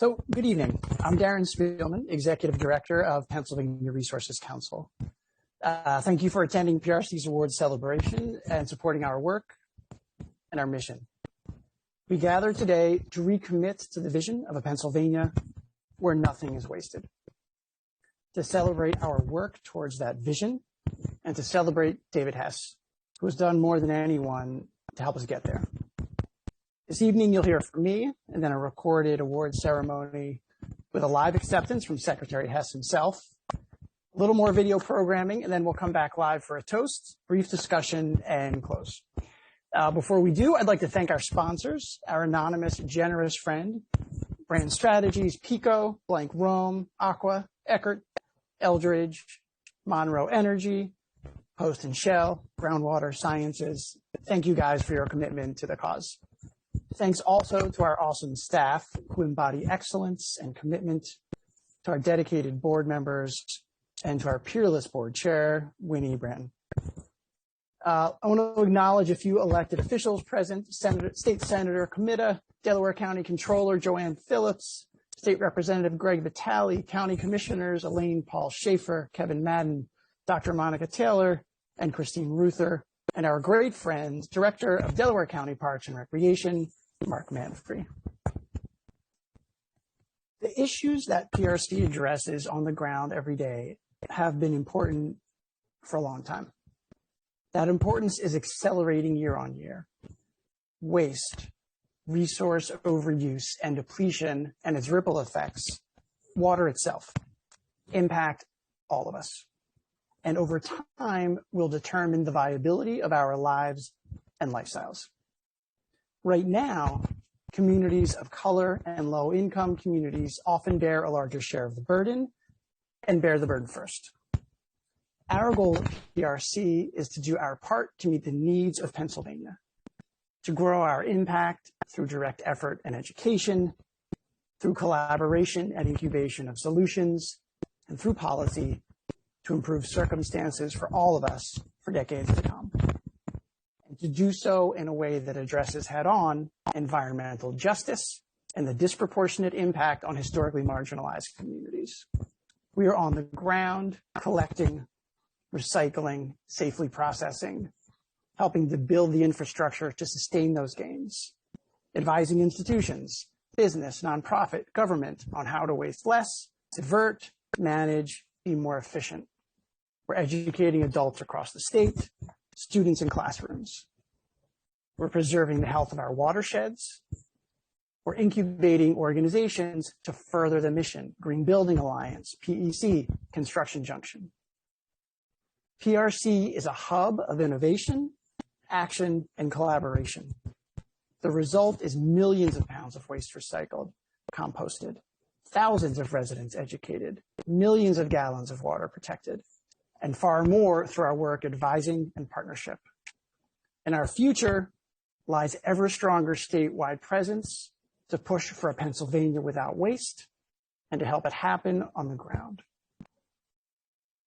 So, good evening. I'm Darren Spielman, Executive Director of Pennsylvania Resources Council. Thank you for attending PRC's awards celebration and supporting our work and our mission. We gather today to recommit to the vision of a Pennsylvania where nothing is wasted, to celebrate our work towards that vision, and to celebrate David Hess, who has done more than anyone to help us get there. This evening, you'll hear from me, and then a recorded award ceremony with a live acceptance from Secretary Hess himself, a little more video programming, and then we'll come back live for a toast, brief discussion, and close. Before we do, I'd like to thank our sponsors, our anonymous, generous friend, Brand Strategies, Pico, Blank Rome, Aqua, Eckert, Eldridge, Monroe Energy, Post and Shell, Groundwater Sciences. Thank you guys for your commitment to the cause. Thanks also to our awesome staff who embody excellence and commitment, to our dedicated board members, and to our peerless board chair, Winnie Bratton. I want to acknowledge a few elected officials present: State Senator Committa, Delaware County Controller Joanne Phillips, State Representative Greg Vitale, County Commissioners Elaine Paul Schaefer, Kevin Madden, Dr. Monica Taylor, and Christine Ruther, and our great friend, Director of Delaware County Parks and Recreation, Mark Manfrey. The issues that PRC addresses on the ground every day have been important for a long time. That importance is accelerating year on year. Waste, resource overuse and depletion, and its ripple effects, water itself, impact all of us, and over time will determine the viability of our lives and lifestyles. Right now, communities of color and low-income communities often bear a larger share of the burden and bear the burden first. Our goal at PRC is to do our part to meet the needs of Pennsylvania, to grow our impact through direct effort and education, through collaboration and incubation of solutions, and through policy to improve circumstances for all of us for decades to come. And to do so in a way that addresses head-on environmental justice and the disproportionate impact on historically marginalized communities. We are on the ground collecting, recycling, safely processing, helping to build the infrastructure to sustain those gains, advising institutions, business, nonprofit, government on how to waste less, divert, manage, be more efficient. We're educating adults across the state, students in classrooms. We're preserving the health of our watersheds. We're incubating organizations to further the mission: Green Building Alliance, PEC, Construction Junction. PRC is a hub of innovation, action, and collaboration. The result is millions of pounds of waste recycled, composted, thousands of residents educated, millions of gallons of water protected, and far more through our work advising and partnership. In our future lies ever stronger statewide presence to push for a Pennsylvania without waste and to help it happen on the ground,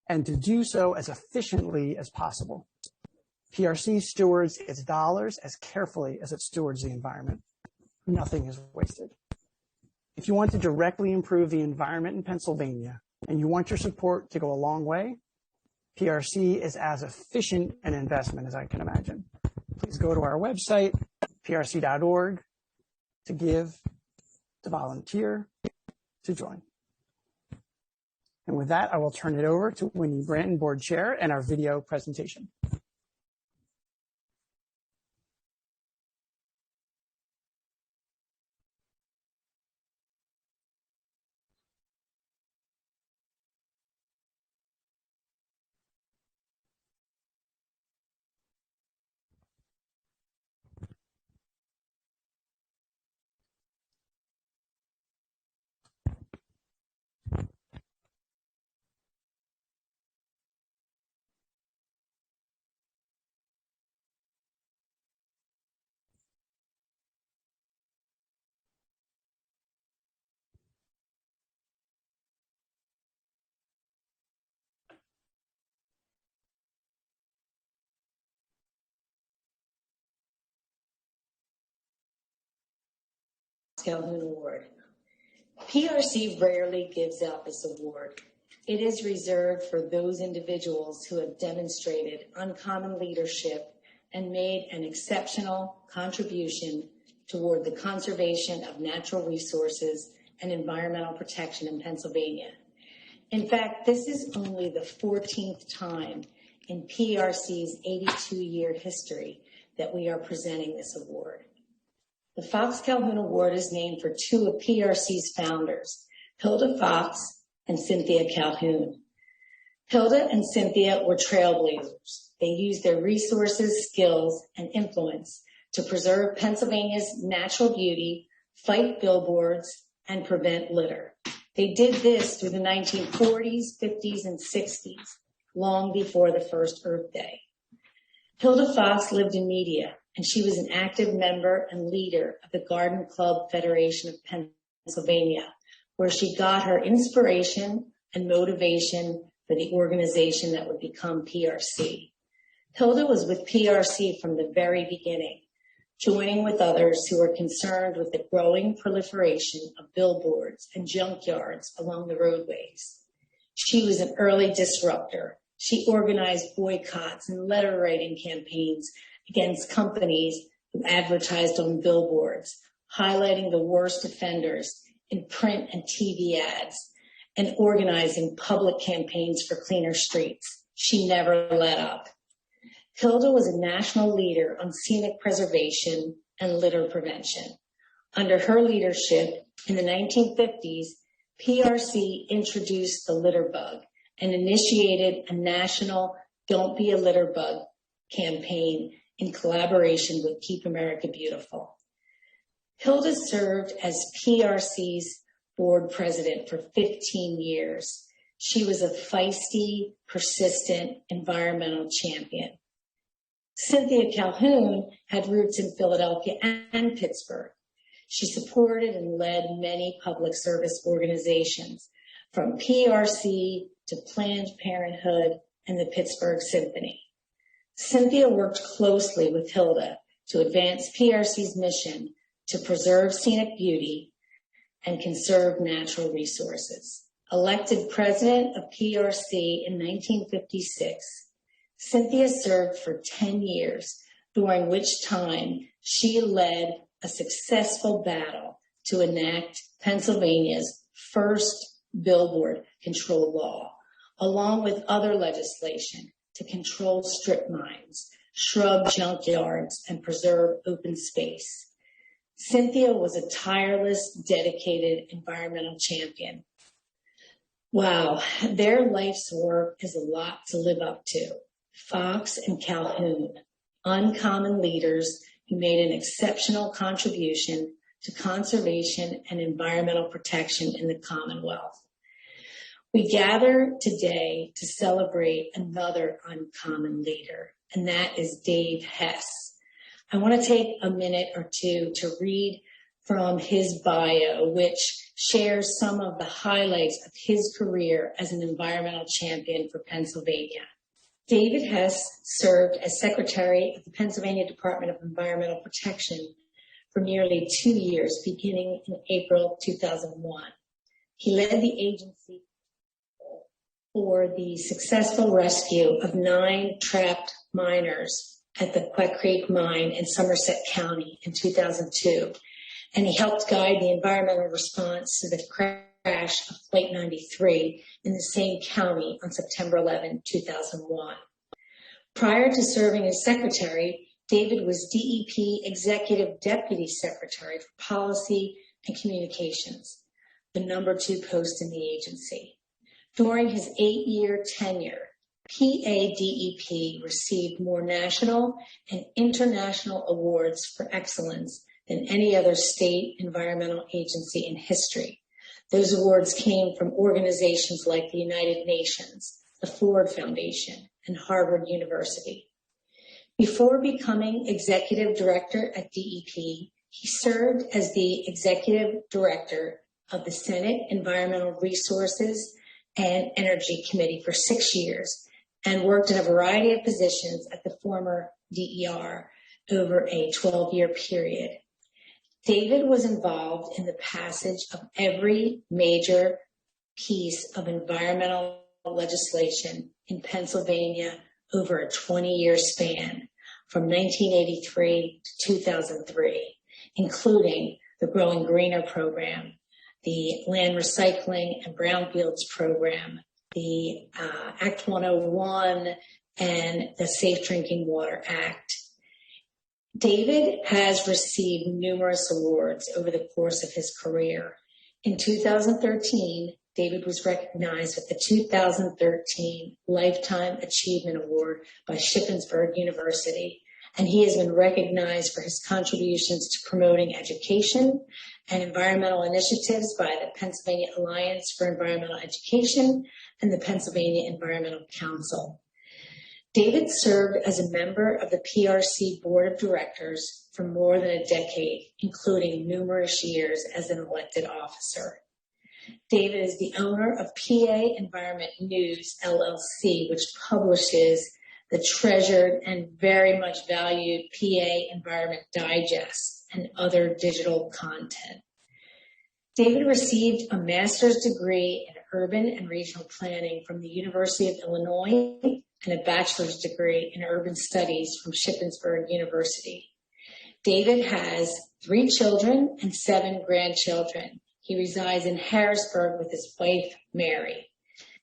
and to do so as efficiently as possible. PRC stewards its dollars as carefully as it stewards the environment. Nothing is wasted. If you want to directly improve the environment in Pennsylvania and you want your support to go a long way, PRC is as efficient an investment as I can imagine. Please go to our website, prc.org, to give, to volunteer, to join. And with that, I will turn it over to Winnie Bratton, Board Chair, and our video presentation. Calhoun Award. PRC rarely gives out this award. It is reserved for those individuals who have demonstrated uncommon leadership and made an exceptional contribution toward the conservation of natural resources and environmental protection in Pennsylvania. In fact, this is only the 14th time in PRC's 82-year history that we are presenting this award. The Fox Calhoun Award is named for two of PRC's founders, Hilda Fox and Cynthia Calhoun. Hilda and Cynthia were trailblazers. They used their resources, skills, and influence to preserve Pennsylvania's natural beauty, fight billboards, and prevent litter. They did this through the 1940s, 50s, and 60s, long before the first Earth Day. Hilda Fox lived in media, and she was an active member and leader of the Garden Club Federation of Pennsylvania, where she got her inspiration and motivation for the organization that would become PRC. Hilda was with PRC from the very beginning, joining with others who were concerned with the growing proliferation of billboards and junkyards along the roadways. She was an early disruptor. She organized boycotts and letter writing campaigns against companies who advertised on billboards, highlighting the worst offenders in print and TV ads, and organizing public campaigns for cleaner streets. She never let up. Hilda was a national leader on scenic preservation and litter prevention. Under her leadership in the 1950s, PRC introduced the litter bug and initiated a national Don't Be a Litter Bug campaign in collaboration with Keep America Beautiful. Hilda served as PRC's board president for 15 years. She was a feisty, persistent environmental champion. Cynthia Calhoun had roots in Philadelphia and Pittsburgh. She supported and led many public service organizations, from PRC to Planned Parenthood and the Pittsburgh Symphony. Cynthia worked closely with Hilda to advance PRC's mission to preserve scenic beauty and conserve natural resources. Elected president of PRC in 1956, Cynthia served for 10 years, during which time she led a successful battle to enact Pennsylvania's first billboard control law, along with other legislation to control strip mines, shrub junkyards, and preserve open space. Cynthia was a tireless, dedicated environmental champion. Wow, their life's work is a lot to live up to. Fox and Calhoun, uncommon leaders who made an exceptional contribution to conservation and environmental protection in the Commonwealth. We gather today to celebrate another uncommon leader, and that is Dave Hess. I want to take a minute or two to read from his bio, which shares some of the highlights of his career as an environmental champion for Pennsylvania. David Hess served as Secretary of the Pennsylvania Department of Environmental Protection for nearly 2 years, beginning in April 2001. He led the agency for the successful rescue of 9 trapped miners at the Quack Creek Mine in Somerset County in 2002, and he helped guide the environmental response to the crash of Flight 93 in the same county on September 11, 2001. Prior to serving as secretary, David was DEP Executive Deputy Secretary for Policy and Communications, the number 2 post in the agency. During his 8-year tenure, PADEP received more national and international awards for excellence than any other state environmental agency in history. Those awards came from organizations like the United Nations, the Ford Foundation, and Harvard University. Before becoming executive director at DEP, he served as the executive director of the Senate Environmental Resources and Energy Committee for 6 years and worked in a variety of positions at the former DER over a 12-year period. David was involved in the passage of every major piece of environmental legislation in Pennsylvania over a 20-year span from 1983 to 2003, including the Growing Greener program, the Land Recycling and Brownfields program, the Act 101, and the Safe Drinking Water Act. David has received numerous awards over the course of his career. In 2013, David was recognized with the 2013 Lifetime Achievement Award by Shippensburg University, and he has been recognized for his contributions to promoting education and environmental initiatives by the Pennsylvania Alliance for Environmental Education and the Pennsylvania Environmental Council. David served as a member of the PRC Board of Directors for more than a decade, including numerous years as an elected officer. David is the owner of PA Environment News, LLC, which publishes the treasured and very much valued PA Environment Digest and other digital content. David received a master's degree in urban and regional planning from the University of Illinois and a bachelor's degree in urban studies from Shippensburg University. David has 3 children and 7 grandchildren. He resides in Harrisburg with his wife, Mary.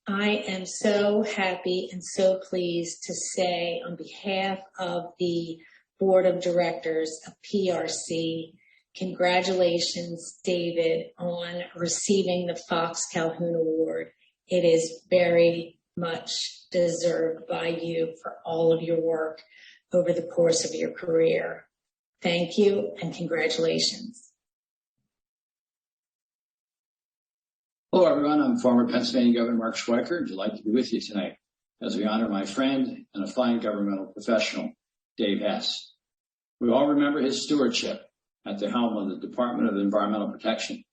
I am so happy and so pleased to say on behalf of the Board of Directors of PRC, congratulations, David, on receiving the Fox Calhoun Award. It is very much deserved by you for all of your work over the course of your career. Thank you and congratulations. Hello, everyone. I'm former Pennsylvania Governor Mark Schweiker. Delighted to be with you tonight as we honor my friend and a fine governmental professional, Dave Hess. We all remember his stewardship at the helm of the Department of Environmental Protection.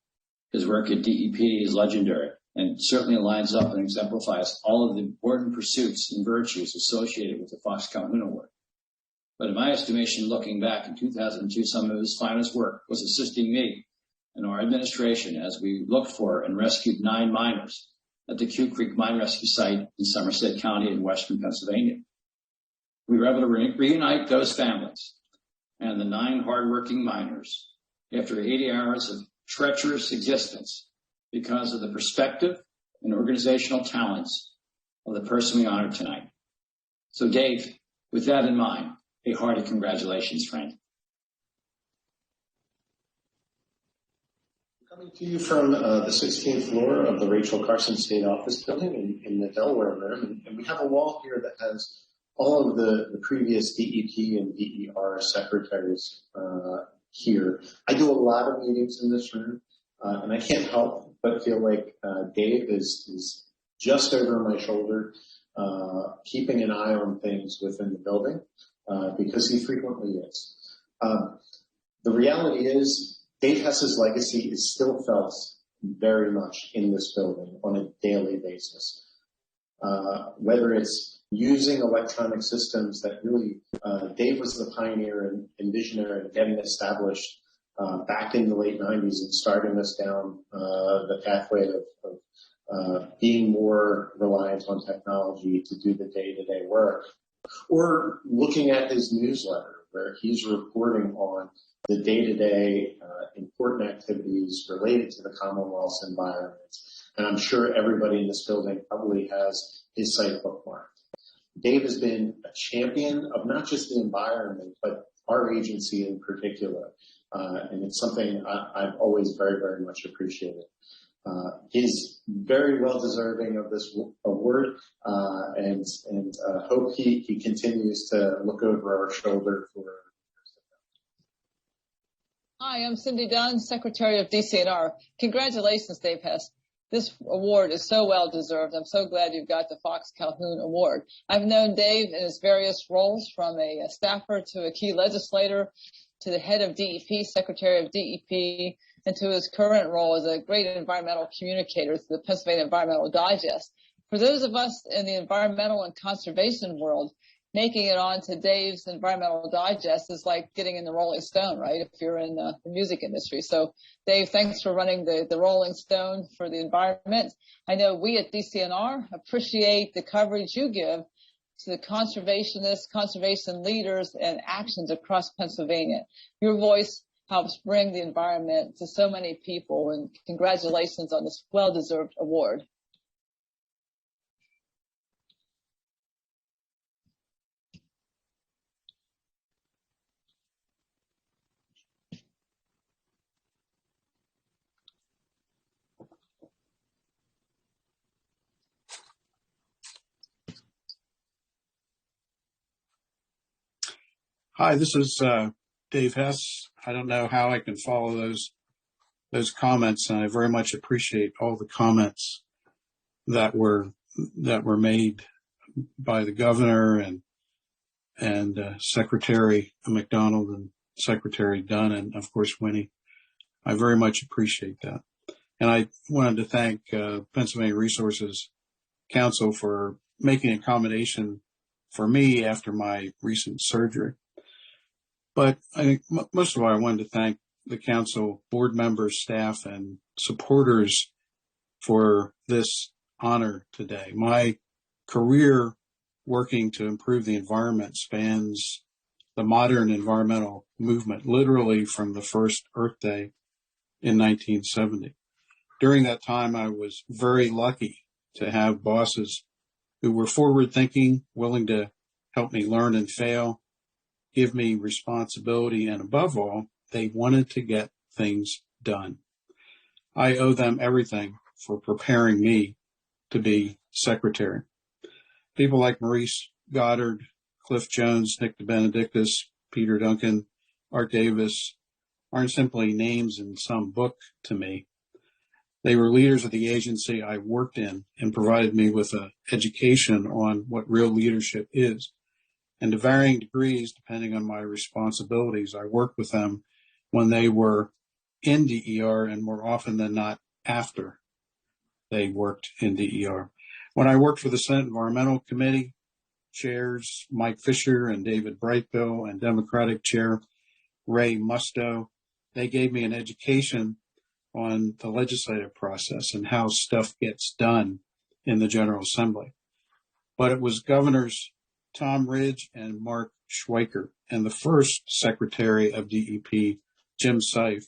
His work at DEP is legendary and certainly lines up and exemplifies all of the important pursuits and virtues associated with the Fox Calhoun Award. But in my estimation, looking back in 2002, some of his finest work was assisting me and our administration as we looked for and rescued 9 miners at the Q Creek Mine Rescue Site in Somerset County in western Pennsylvania. We were able to reunite those families and the 9 hardworking miners after 80 hours of treacherous existence because of the perspective and organizational talents of the person we honor tonight. So Dave, with that in mind, a hearty congratulations, friend. Coming to you from the 16th floor of the Rachel Carson State Office Building in the Delaware room. And we have a wall here that has all of the previous DEP and DER secretaries here. I do a lot of meetings in this room, and I can't help but feel like Dave is just over my shoulder, keeping an eye on things within the building, because he frequently is. The reality is, Dave Hess's legacy is still felt very much in this building on a daily basis. Whether it's using electronic systems that really, Dave was the pioneer and visionary in getting established back in the late 90s and starting us down the pathway of being more reliant on technology to do the day-to-day work. Or looking at his newsletter where he's reporting on the day-to-day important activities related to the Commonwealth's environment. And I'm sure everybody in this building probably has his site bookmarked. Dave has been a champion of not just the environment, but our agency in particular. And it's something I've always very, very much appreciated. He's very well deserving of this award, and hope he continues to look over our shoulder for. Hi, I'm Cindy Dunn, Secretary of DCNR. Congratulations, Dave Hess. This award is so well deserved. I'm so glad you've got the Fox Calhoun Award. I've known Dave in his various roles, from a staffer to a key legislator to the head of DEP, Secretary of DEP, and to his current role as a great environmental communicator through the Pennsylvania Environmental Digest. For those of us in the environmental and conservation world, making it onto Dave's Environmental Digest is like getting in the Rolling Stone, right? If you're in the music industry. So Dave, thanks for running the Rolling Stone for the environment. I know we at DCNR appreciate the coverage you give to the conservationists, conservation leaders, and actions across Pennsylvania. Your voice helps bring the environment to so many people, and congratulations on this well-deserved award. Hi, this is Dave Hess. I don't know how I can follow those comments, and I very much appreciate all the comments that were made by the governor and Secretary McDonald and Secretary Dunn, and of course Winnie. I very much appreciate that, and I wanted to thank Pennsylvania Resources Council for making accommodation for me after my recent surgery. But I think most of all, I wanted to thank the council, board members, staff, and supporters for this honor today. My career working to improve the environment spans the modern environmental movement, literally from the first Earth Day in 1970. During that time, I was very lucky to have bosses who were forward-thinking, willing to help me learn and fail, give me responsibility, and above all, they wanted to get things done. I owe them everything for preparing me to be secretary. People like Maurice Goddard, Cliff Jones, Nick DeBenedictis, Peter Duncan, Art Davis aren't simply names in some book to me. They were leaders of the agency I worked in and provided me with an education on what real leadership is. And to varying degrees, depending on my responsibilities, I worked with them when they were in DER and more often than not after they worked in DER. When I worked for the Senate Environmental Committee, chairs Mike Fisher and David Brightbill and Democratic Chair Ray Musto, they gave me an education on the legislative process and how stuff gets done in the General Assembly. But it was Governors Tom Ridge and Mark Schweiker, and the first Secretary of DEP, Jim Seif,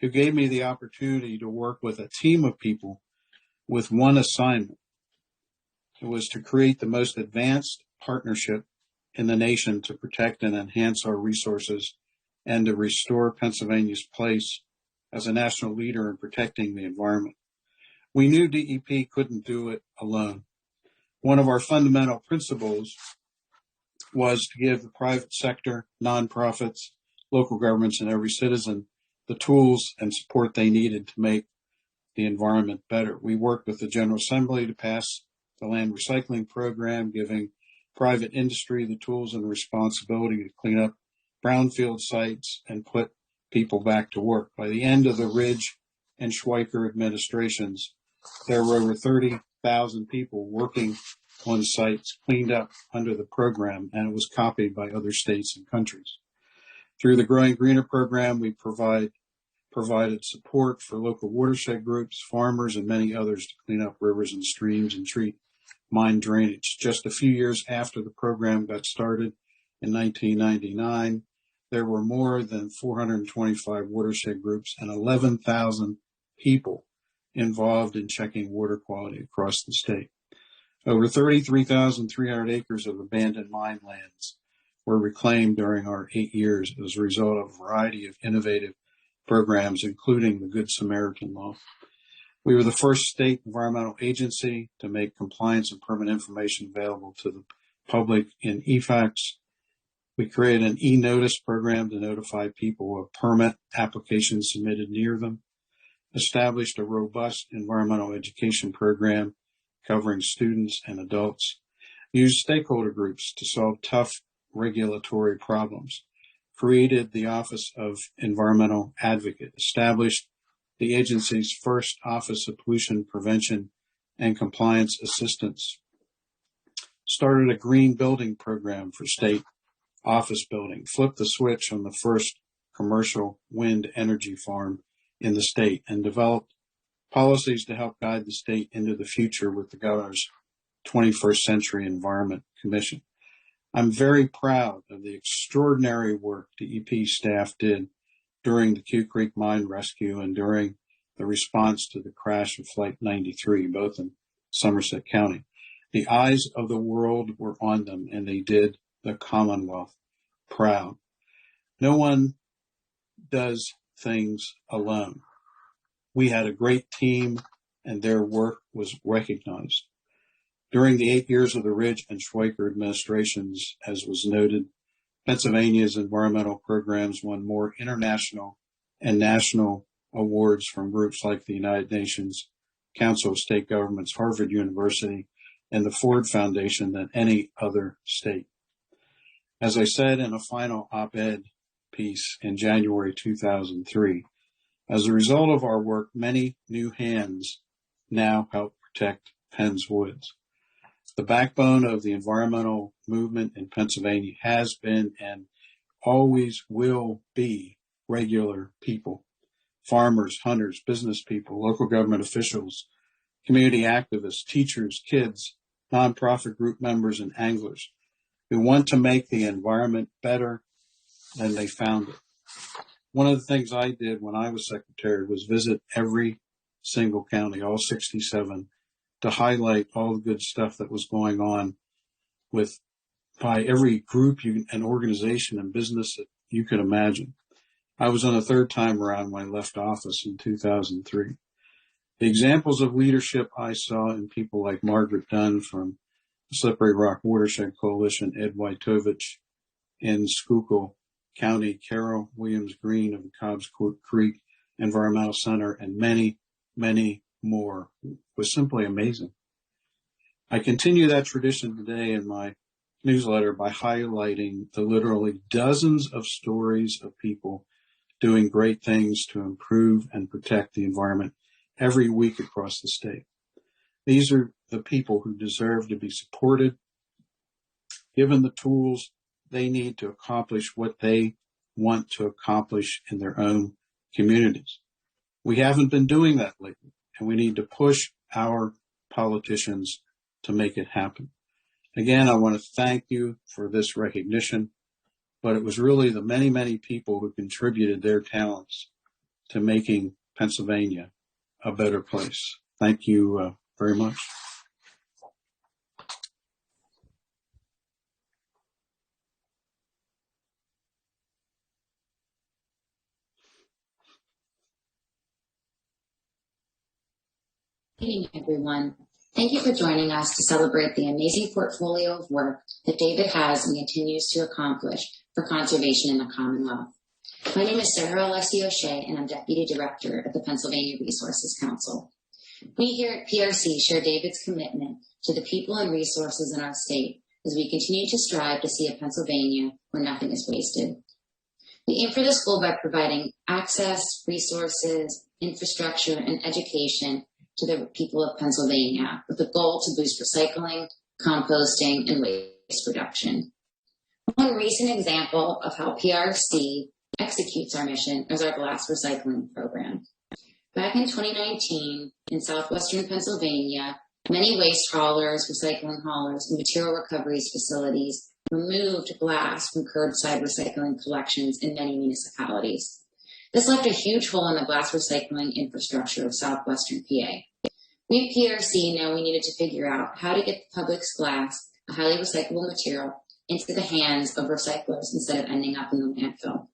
who gave me the opportunity to work with a team of people with one assignment. It was to create the most advanced partnership in the nation to protect and enhance our resources and to restore Pennsylvania's place as a national leader in protecting the environment. We knew DEP couldn't do it alone. One of our fundamental principles was to give the private sector, nonprofits, local governments, and every citizen the tools and support they needed to make the environment better. We worked with the General Assembly to pass the land recycling program, giving private industry the tools and responsibility to clean up brownfield sites and put people back to work. By the end of the Ridge and Schweiker administrations, there were over 30,000 people working on sites cleaned up under the program, and it was copied by other states and countries. Through the Growing Greener program, we provided support for local watershed groups, farmers, and many others to clean up rivers and streams and treat mine drainage. Just a few years after the program got started in 1999, there were more than 425 watershed groups and 11,000 people involved in checking water quality across the state. Over 33,300 acres of abandoned mine lands were reclaimed during our 8 years as a result of a variety of innovative programs, including the Good Samaritan Law. We were the first state environmental agency to make compliance and permit information available to the public in eFax. We created an e-notice program to notify people of permit applications submitted near them, established a robust environmental education program covering students and adults, used stakeholder groups to solve tough regulatory problems, created the Office of Environmental Advocate, established the agency's first Office of Pollution Prevention and Compliance Assistance, started a green building program for state office building, flipped the switch on the first commercial wind energy farm in the state, and developed policies to help guide the state into the future with the governor's 21st Century Environment Commission. I'm very proud of the extraordinary work DEP staff did during the Q Creek mine rescue and during the response to the crash of Flight 93, both in Somerset County. The eyes of the world were on them, and they did the Commonwealth proud. No one does things alone. We had a great team, and their work was recognized. During the 8 years of the Ridge and Schweiker administrations, as was noted, Pennsylvania's environmental programs won more international and national awards from groups like the United Nations Council of State Governments, Harvard University, and the Ford Foundation than any other state. As I said in a final op-ed piece in January 2003, as a result of our work, many new hands now help protect Penn's woods. The backbone of the environmental movement in Pennsylvania has been and always will be regular people, farmers, hunters, business people, local government officials, community activists, teachers, kids, nonprofit group members, and anglers who want to make the environment better than they found it. One of the things I did when I was secretary was visit every single county, all 67, to highlight all the good stuff that was going on by every group and organization and business that you could imagine. I was on a third time around when I left office in 2003. The examples of leadership I saw in people like Margaret Dunn from the Slippery Rock Watershed Coalition, Ed Wojtowicz in Schuylkill County, Carol Williams Green of the Cobbs Creek Environmental Center, and many, many more was simply amazing. I continue that tradition today in my newsletter by highlighting the literally dozens of stories of people doing great things to improve and protect the environment every week across the state. These are the people who deserve to be supported, given the tools they need to accomplish what they want to accomplish in their own communities. We haven't been doing that lately, and we need to push our politicians to make it happen. Again, I want to thank you for this recognition, but it was really the many, many people who contributed their talents to making Pennsylvania a better place. Thank you very much. Good evening, everyone. Thank you for joining us to celebrate the amazing portfolio of work that David has and continues to accomplish for conservation in the Commonwealth. My name is Sarah Alessi O'Shea, and I'm Deputy Director at the Pennsylvania Resources Council. We here at PRC share David's commitment to the people and resources in our state as we continue to strive to see a Pennsylvania where nothing is wasted. We aim for this goal by providing access, resources, infrastructure, and education to the people of Pennsylvania with the goal to boost recycling, composting, and waste reduction. One recent example of how PRC executes our mission is our glass recycling program. Back in 2019, in southwestern Pennsylvania, many waste haulers, recycling haulers, and material recovery facilities removed glass from curbside recycling collections in many municipalities. This left a huge hole in the glass recycling infrastructure of southwestern PA. We at PRC know we needed to figure out how to get the public's glass, a highly recyclable material, into the hands of recyclers instead of ending up in the landfill.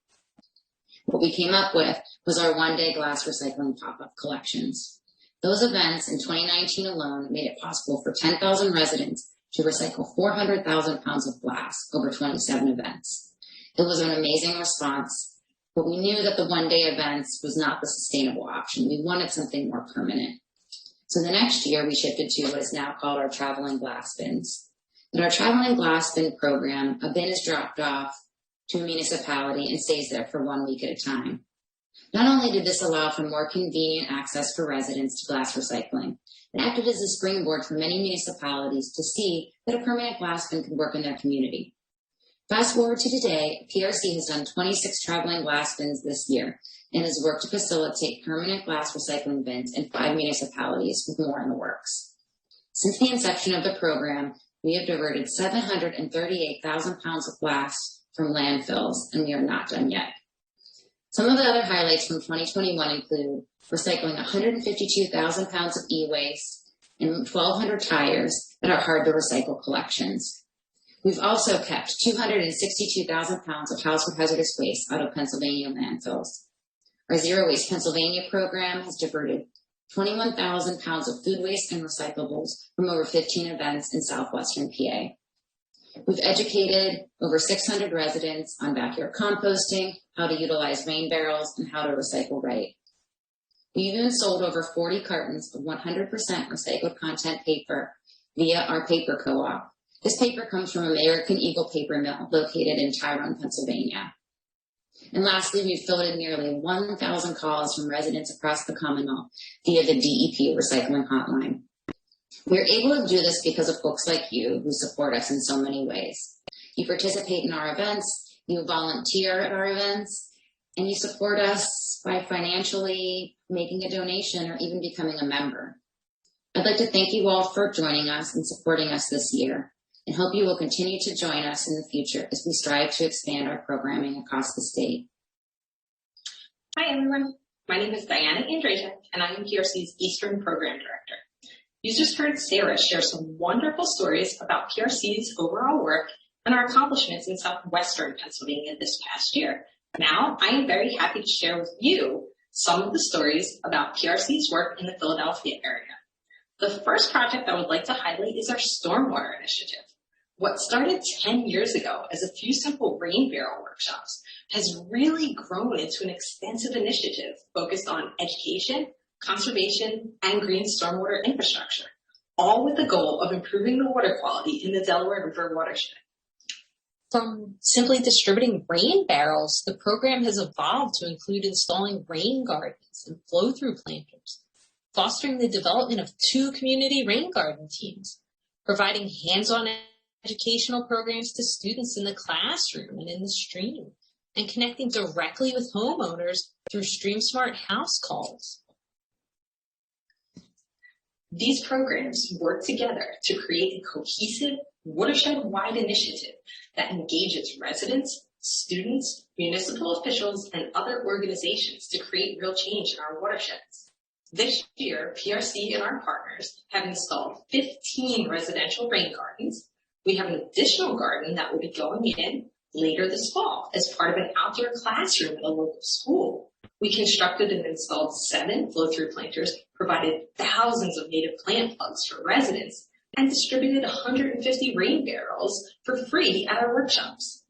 What we came up with was our one-day glass recycling pop-up collections. Those events in 2019 alone made it possible for 10,000 residents to recycle 400,000 pounds of glass over 27 events. It was an amazing response, but we knew that the one-day events was not the sustainable option. We wanted something more permanent. So the next year, we shifted to what is now called our traveling glass bins. In our traveling glass bin program, a bin is dropped off to a municipality and stays there for 1 week at a time. Not only did this allow for more convenient access for residents to glass recycling, it acted as a springboard for many municipalities to see that a permanent glass bin could work in their community. Fast forward to today, PRC has done 26 traveling glass bins this year and has worked to facilitate permanent glass recycling bins in 5 municipalities, with more in the works. Since the inception of the program, we have diverted 738,000 pounds of glass from landfills, and we are not done yet. Some of the other highlights from 2021 include recycling 152,000 pounds of e-waste and 1,200 tires at our hard-to-recycle collections. We've also kept 262,000 pounds of household hazardous waste out of Pennsylvania landfills. Our Zero Waste Pennsylvania program has diverted 21,000 pounds of food waste and recyclables from over 15 events in southwestern PA. We've educated over 600 residents on backyard composting, how to utilize rain barrels, and how to recycle right. We've even sold over 40 cartons of 100% recycled content paper via our paper co-op. This paper comes from American Eagle Paper Mill, located in Tyrone, Pennsylvania. And lastly, we've fielded nearly 1,000 calls from residents across the Commonwealth via the DEP recycling hotline. We're able to do this because of folks like you who support us in so many ways. You participate in our events, you volunteer at our events, and you support us by financially making a donation or even becoming a member. I'd like to thank you all for joining us and supporting us this year, and hope you will continue to join us in the future as we strive to expand our programming across the state. Hi, everyone. My name is Diana Andrzejczyk, and I am PRC's Eastern Program Director. You just heard Sarah share some wonderful stories about PRC's overall work and our accomplishments in southwestern Pennsylvania this past year. Now, I am very happy to share with you some of the stories about PRC's work in the Philadelphia area. The first project I would like to highlight is our Stormwater Initiative. What started 10 years ago as a few simple rain barrel workshops has really grown into an extensive initiative focused on education, conservation, and green stormwater infrastructure, all with the goal of improving the water quality in the Delaware River watershed. From simply distributing rain barrels, the program has evolved to include installing rain gardens and flow-through planters, fostering the development of 2 community rain garden teams, providing hands-on educational programs to students in the classroom and in the stream, and connecting directly with homeowners through StreamSmart house calls. These programs work together to create a cohesive, watershed-wide initiative that engages residents, students, municipal officials, and other organizations to create real change in our watersheds. This year, PRC and our partners have installed 15 residential rain gardens. We have an additional garden that will be going in later this fall as part of an outdoor classroom at a local school. We constructed and installed 7 flow-through planters, provided thousands of native plant plugs for residents, and distributed 150 rain barrels for free at our workshops.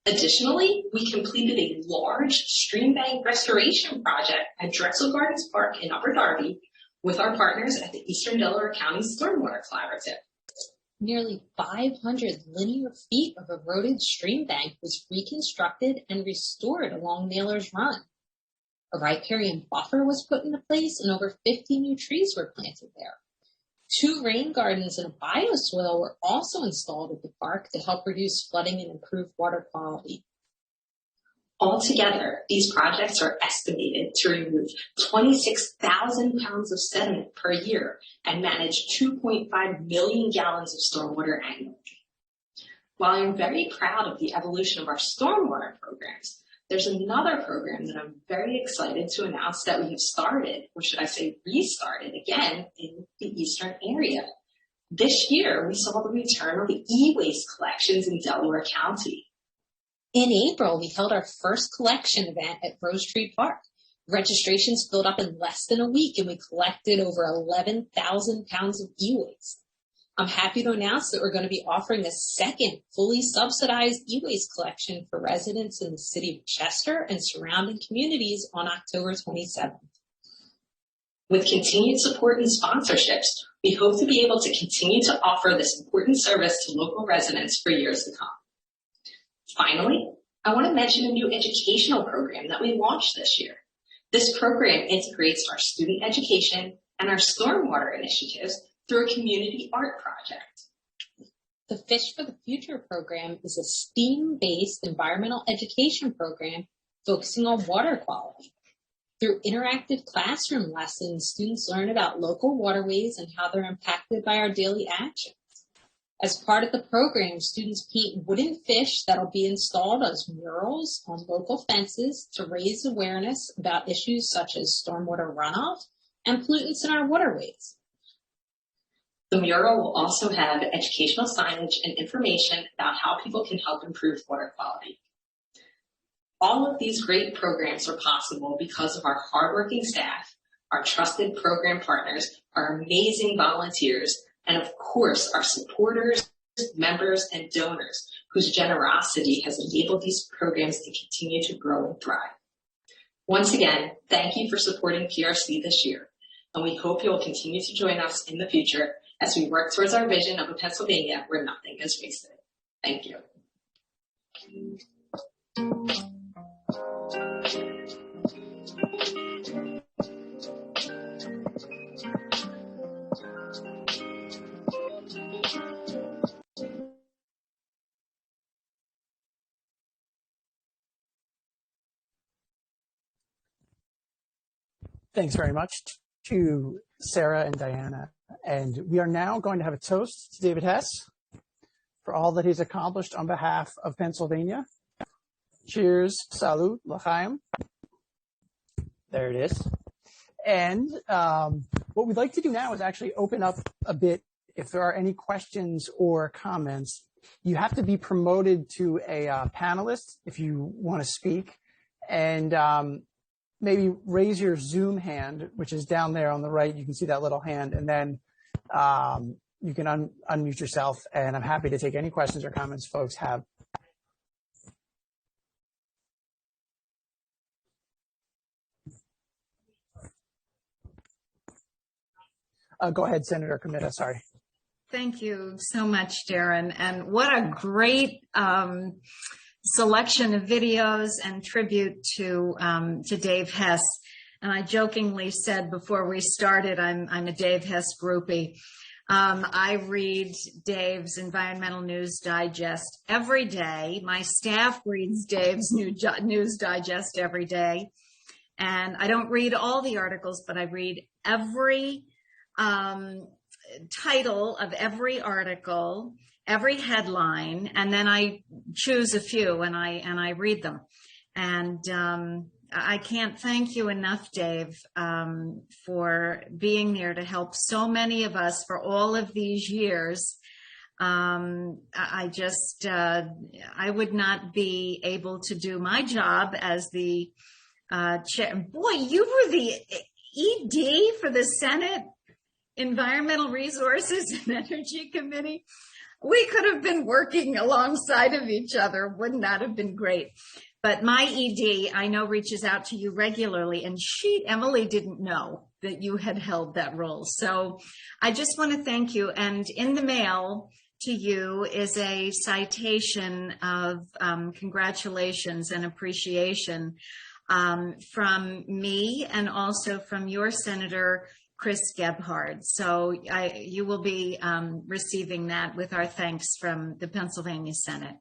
Additionally, we completed a large stream bank restoration project at Drexel Gardens Park in Upper Darby with our partners at the Eastern Delaware County Stormwater Collaborative. Nearly 500 linear feet of eroded stream bank was reconstructed and restored along Naylor's Run. A riparian buffer was put into place and over 50 new trees were planted there. 2 rain gardens and a bioswale were also installed at the park to help reduce flooding and improve water quality. Altogether, these projects are estimated to remove 26,000 pounds of sediment per year and manage 2.5 million gallons of stormwater annually. While I'm very proud of the evolution of our stormwater programs, there's another program that I'm very excited to announce that we have started, or should I say restarted again, in the eastern area. This year, we saw the return of the e-waste collections in Delaware County. In April, we held our first collection event at Rose Tree Park. Registrations filled up in less than a week, and we collected over 11,000 pounds of e-waste. I'm happy to announce that we're going to be offering a second fully subsidized e-waste collection for residents in the city of Chester and surrounding communities on October 27th. With continued support and sponsorships, we hope to be able to continue to offer this important service to local residents for years to come. Finally, I want to mention a new educational program that we launched this year. This program integrates our student education and our stormwater initiatives through a community art project. The Fish for the Future program is a STEAM-based environmental education program focusing on water quality. Through interactive classroom lessons, students learn about local waterways and how they're impacted by our daily actions. As part of the program, students paint wooden fish that'll be installed as murals on local fences to raise awareness about issues such as stormwater runoff and pollutants in our waterways. The mural will also have educational signage and information about how people can help improve water quality. All of these great programs are possible because of our hardworking staff, our trusted program partners, our amazing volunteers, and of course, our supporters, members, and donors whose generosity has enabled these programs to continue to grow and thrive. Once again, thank you for supporting PRC this year, and we hope you'll continue to join us in the future as we work towards our vision of a Pennsylvania where nothing is wasted. Thank you. Thanks very much to Sarah and Diana. And we are now going to have a toast to David Hess for all that he's accomplished on behalf of Pennsylvania. Cheers, salut, l'chaim. There it is. And what we'd like to do now is actually open up a bit. If there are any questions or comments, you have to be promoted to a panelist if you want to speak. And maybe raise your Zoom hand, which is down there on the right. You can see that little hand, and then you can unmute yourself. And I'm happy to take any questions or comments folks have. Go ahead, Senator Comita. Sorry. Thank you so much, Darren. And what a great selection of videos and tribute to Dave Hess. And I jokingly said before we started, I'm a Dave Hess groupie. I read Dave's Environmental News Digest every day. My staff reads Dave's News Digest every day. And I don't read all the articles, but I read every title of every article, every headline, and then I choose a few and I read them. And I can't thank you enough, Dave, for being there to help so many of us for all of these years. I would not be able to do my job as the chair. Boy, you were the ED for the Senate Environmental Resources and Energy Committee. We could have been working alongside of each other. Wouldn't that have been great? But my ED, I know, reaches out to you regularly, and Emily didn't know that you had held that role. So I just want to thank you. And in the mail to you is a citation of congratulations and appreciation from me and also from your Senator Chris Gebhard. So you will be receiving that with our thanks from the Pennsylvania Senate.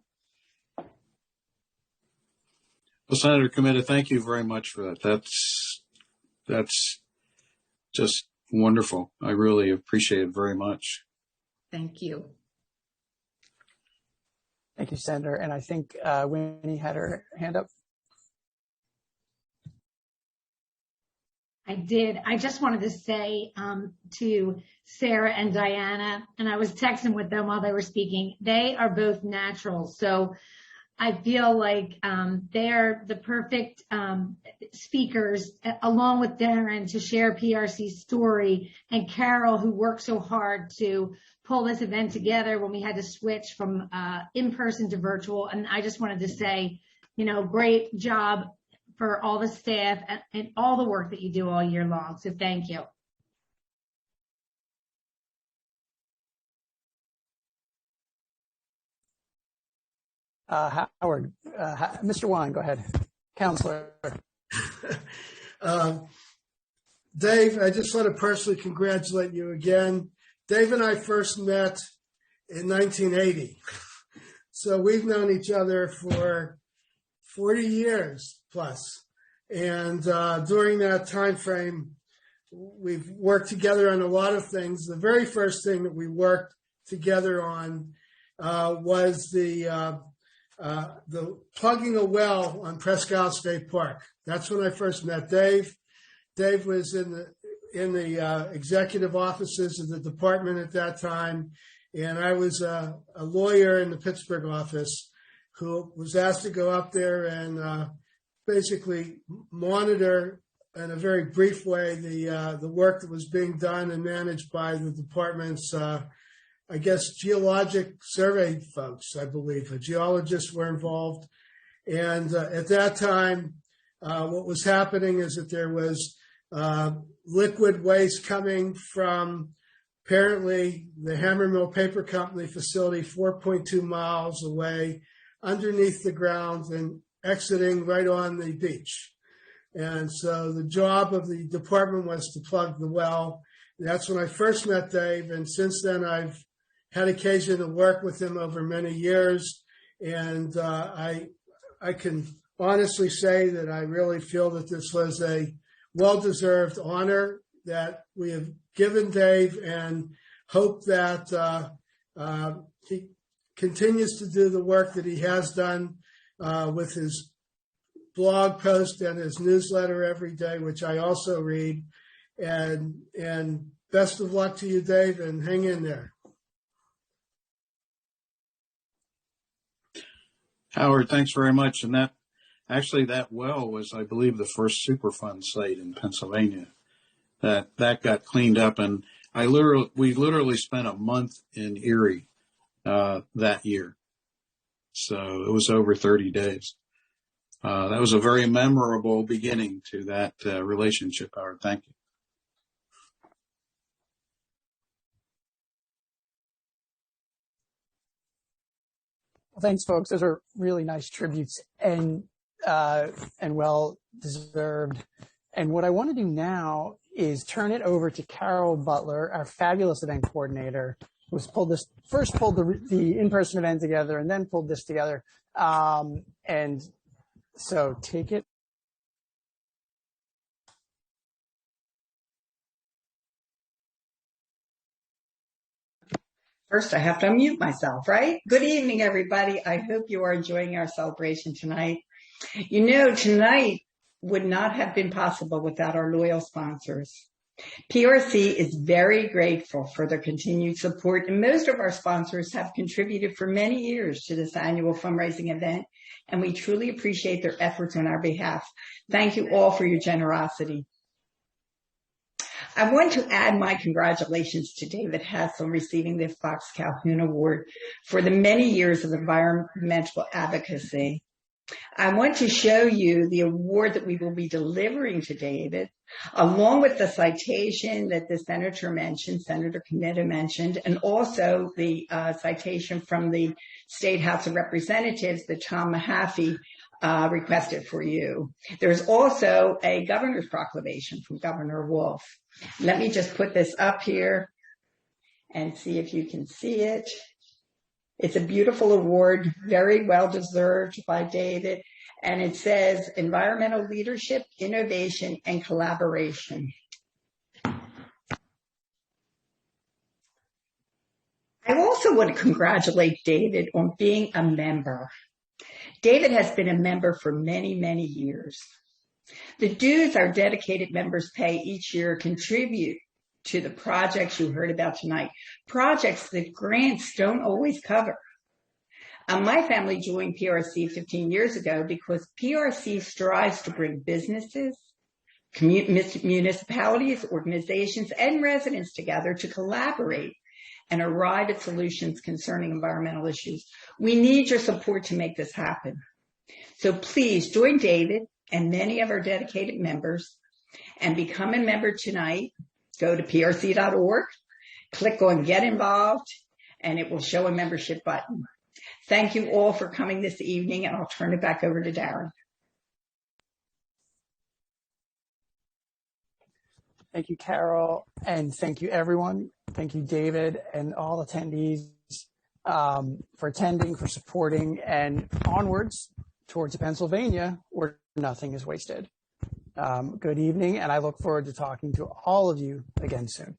Well, Senator Comita, thank you very much for that. That's just wonderful. I really appreciate it very much. Thank you. Thank you, Senator. And I think Winnie had her hand up. I did. I just wanted to say to Sarah and Diana, and I was texting with them while they were speaking, they are both naturals. So I feel like they're the perfect speakers, along with Darren, to share PRC's story, and Carol, who worked so hard to pull this event together when we had to switch from in-person to virtual. And I just wanted to say, great job for all the staff and all the work that you do all year long. So thank you. Howard, Mr. Wine, go ahead. Counselor. Dave, I just want to personally congratulate you again. Dave and I first met in 1980. So we've known each other for 40 years plus. And during that time frame, we've worked together on a lot of things. The very first thing that we worked together on was the plugging a well on Presque Isle State Park. That's when I first met Dave. Dave was in the executive offices of the department at that time, and I was a lawyer in the Pittsburgh office who was asked to go up there and basically monitor in a very brief way the work that was being done and managed by the department's I guess geologic survey folks, I believe. Geologists were involved. And at that time, what was happening is that there was liquid waste coming from apparently the Hammermill Paper Company facility 4.2 miles away underneath the ground and exiting right on the beach. And so the job of the department was to plug the well. That's when I first met Dave. And since then, I've had occasion to work with him over many years, and I can honestly say that I really feel that this was a well-deserved honor that we have given Dave, and hope that he continues to do the work that he has done with his blog post and his newsletter every day, which I also read. And best of luck to you, Dave, and hang in there. Howard, thanks very much. And that well was, I believe, the first Superfund site in Pennsylvania that got cleaned up. And we literally spent a month in Erie that year. So it was over 30 days. That was a very memorable beginning to that relationship, Howard. Thank you. Thanks, folks. Those are really nice tributes and well deserved. And what I want to do now is turn it over to Carol Butler, our fabulous event coordinator, who's pulled the in-person event together and then pulled this together. And so take it. First, I have to unmute myself, right? Good evening, everybody. I hope you are enjoying our celebration tonight. You know, tonight would not have been possible without our loyal sponsors. PRC is very grateful for their continued support, and most of our sponsors have contributed for many years to this annual fundraising event, and we truly appreciate their efforts on our behalf. Thank you all for your generosity. I want to add my congratulations to David Hess on receiving the Fox Calhoun Award for the many years of environmental advocacy. I want to show you the award that we will be delivering to David, along with the citation that the Senator Committee mentioned, and also the citation from the State House of Representatives that Tom Mahaffey requested for you. There's also a governor's proclamation from Governor Wolf. Let me just put this up here and see if you can see it. It's a beautiful award, very well deserved by David, and it says environmental leadership, innovation, and collaboration. I also want to congratulate David on being a member. David has been a member for many, many years. The dues our dedicated members pay each year contribute to the projects you heard about tonight, projects that grants don't always cover. My family joined PRC 15 years ago because PRC strives to bring businesses, municipalities, organizations, and residents together to collaborate and arrive at solutions concerning environmental issues. We need your support to make this happen. So please join David and many of our dedicated members and become a member tonight. Go to prc.org, click on Get Involved, and it will show a membership button. Thank you all for coming this evening, and I'll turn it back over to Darren. Thank you, Carol, and thank you, everyone. Thank you, David, and all attendees for attending, for supporting, and onwards towards Pennsylvania, where nothing is wasted. Good evening, and I look forward to talking to all of you again soon.